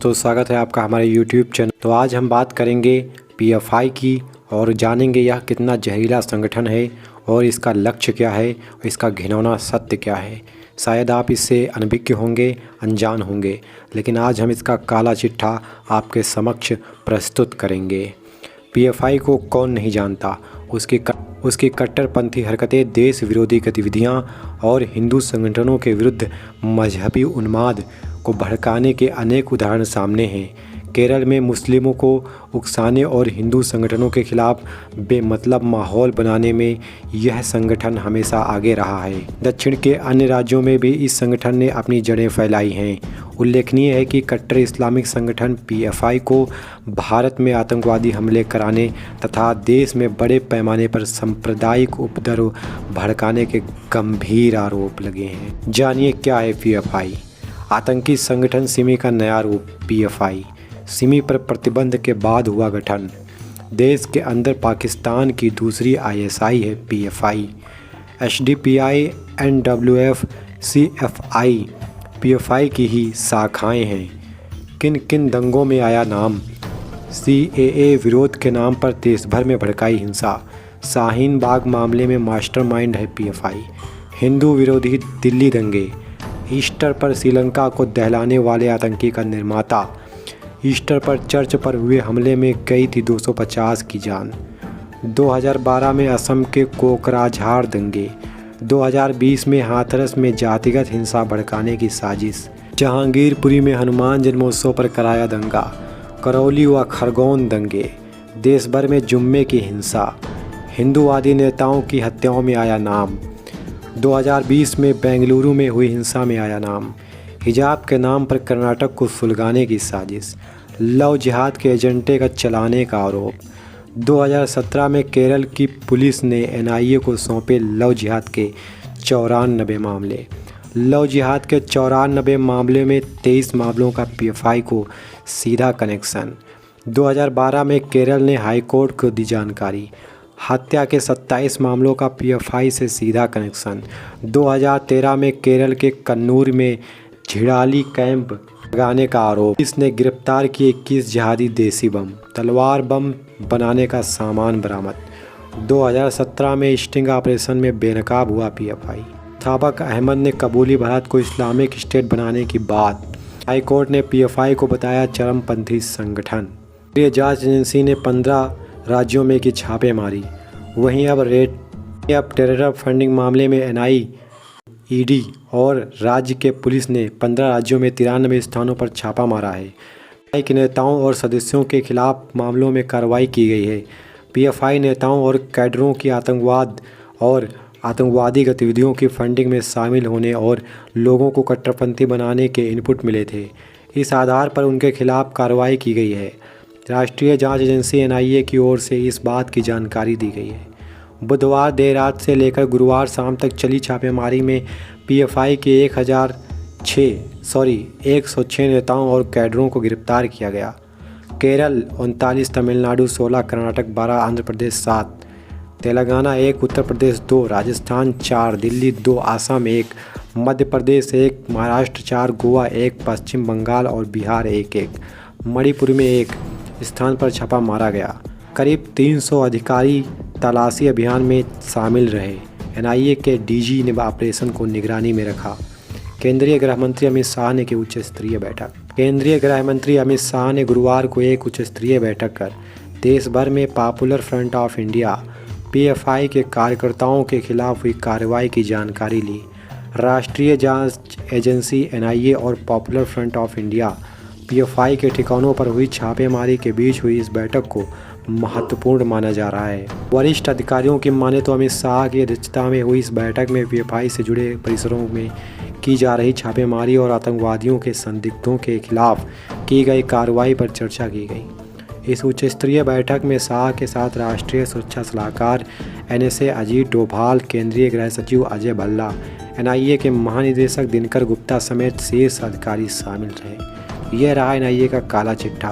दोस्तों, स्वागत है आपका हमारे YouTube चैनल। तो आज हम बात करेंगे पीएफआई की और जानेंगे यह कितना जहरीला संगठन है और इसका लक्ष्य क्या है और इसका घिनौना सत्य क्या है। शायद आप इससे अनभिज्ञ होंगे, अनजान होंगे, लेकिन आज हम इसका काला चिट्ठा आपके समक्ष प्रस्तुत करेंगे। पीएफआई को कौन नहीं जानता। उसकी कट्टरपंथी हरकतें, देश विरोधी गतिविधियां और हिंदू संगठनों के विरुद्ध मजहबी उन्माद को भड़काने के अनेक उदाहरण सामने हैं। केरल में मुस्लिमों को उकसाने और हिंदू संगठनों के खिलाफ बेमतलब माहौल बनाने में यह संगठन हमेशा आगे रहा है। दक्षिण के अन्य राज्यों में भी इस संगठन ने अपनी जड़ें फैलाई हैं। उल्लेखनीय है कि कट्टर इस्लामिक संगठन पीएफआई को भारत में आतंकवादी हमले कराने तथा देश में बड़े पैमाने पर सांप्रदायिक उपद्रव भड़काने के गंभीर आरोप लगे हैं। जानिए क्या है पीएफआई। आतंकी संगठन सिमी का नया रूप पीएफआई। सिमी पर प्रतिबंध के बाद हुआ गठन। देश के अंदर पाकिस्तान की दूसरी आईएसआई है पीएफआई। एसडीपीआई, एनडब्ल्यूएफ, सीएफआई पीएफआई की ही शाखाएं हैं। किन किन दंगों में आया नाम। सीएए विरोध के नाम पर देश भर में भड़काई हिंसा। शाहीन बाग मामले में मास्टरमाइंड है पीएफआई। हिंदू विरोधी दिल्ली दंगे। ईस्टर पर श्रीलंका को दहलाने वाले आतंकी का निर्माता। ईस्टर पर चर्च पर हुए हमले में गई थी 250 की जान। 2012 में असम के कोकराझार दंगे। 2020 में हाथरस में जातिगत हिंसा भड़काने की साजिश। जहांगीरपुरी में हनुमान जन्मोत्सव पर कराया दंगा। करौली व खरगोन दंगे। देश भर में जुम्मे की हिंसा। हिंदूवादी नेताओं की हत्याओं में आया नाम। 2020 में बेंगलुरु में हुई हिंसा में आया नाम। हिजाब के नाम पर कर्नाटक को सुलगाने की साजिश। लव जिहाद के एजेंटे का चलाने का आरोप। 2017 में केरल की पुलिस ने एनआईए को सौंपे लव जिहाद के 94 मामले। लव जिहाद के 94 मामले में 23 मामलों का पीएफआई को सीधा कनेक्शन। 2012 में केरल ने हाईकोर्ट को दी जानकारी। हत्या के 27 मामलों का पीएफआई से सीधा कनेक्शन। 2013 में केरल के कन्नूर में झिड़ाली कैंप लगाने का आरोप। इसने गिरफ्तार किए 21 जिहादी देसी बम, तलवार बम बनाने का सामान बरामद। 2017 में स्टिंग ऑपरेशन में बेनकाब हुआ पीएफआई। साबक अहमद ने कबूली भारत को इस्लामिक स्टेट बनाने की बात। हाईकोर्ट ने पीएफआई को बताया चरमपंथी संगठन। केंद्रीय जांच एजेंसी ने 15 राज्यों में की छापेमारी। वहीं अब टेरर फंडिंग मामले में एनआई, ईडी और राज्य के पुलिस ने 15 राज्यों में 93 स्थानों पर छापा मारा है। पीएफआई के नेताओं और सदस्यों के खिलाफ मामलों में कार्रवाई की गई है। पीएफआई नेताओं और कैडरों की आतंकवाद और आतंकवादी गतिविधियों की फंडिंग में शामिल होने और लोगों को कट्टरपंथी बनाने के इनपुट मिले थे। इस आधार पर उनके खिलाफ कार्रवाई की गई है। राष्ट्रीय जांच एजेंसी एनआईए की ओर से इस बात की जानकारी दी गई है। बुधवार देर रात से लेकर गुरुवार शाम तक चली छापेमारी में पीएफआई के 106 नेताओं और कैडरों को गिरफ्तार किया गया। केरल 39, तमिलनाडु 16, कर्नाटक 12, आंध्र प्रदेश 7, तेलंगाना 1, उत्तर प्रदेश 2, राजस्थान 4, दिल्ली 2, आसाम 1, मध्य प्रदेश 1, महाराष्ट्र 4, गोवा 1, पश्चिम बंगाल और बिहार 1, मणिपुर में 1 स्थान पर छापा मारा गया। करीब 300 अधिकारी तलाशी अभियान में शामिल रहे। एनआईए के डीजी ने ऑपरेशन को निगरानी में रखा। केंद्रीय गृह मंत्री अमित शाह ने की उच्च स्तरीय बैठक। केंद्रीय गृह मंत्री अमित शाह ने गुरुवार को एक उच्च स्तरीय बैठक कर देश भर में popular front of India PFI के कार्यकर्ताओं के खिलाफ हुई कार्रवाई की जानकारी ली। राष्ट्रीय जांच एजेंसी एनआईए और popular front of India PFI के ठिकानों पर हुई छापेमारी के बीच हुई इस बैठक को महत्वपूर्ण माना जा रहा है। वरिष्ठ अधिकारियों की माने तो अमित शाह की अध्यक्षता में हुई इस बैठक में पीएफआई से जुड़े परिसरों में की जा रही छापेमारी और आतंकवादियों के संदिग्धों के खिलाफ की गई कार्रवाई पर चर्चा की गई। इस उच्च स्तरीय बैठक में शाह के साथ राष्ट्रीय सुरक्षा सलाहकार एनएसए अजीत डोभाल, केंद्रीय गृह सचिव अजय भल्ला, एनआईए के महानिदेशक दिनकर गुप्ता समेत शीर्ष अधिकारी शामिल रहे। यह रहा एनआईए का काला चिट्ठा।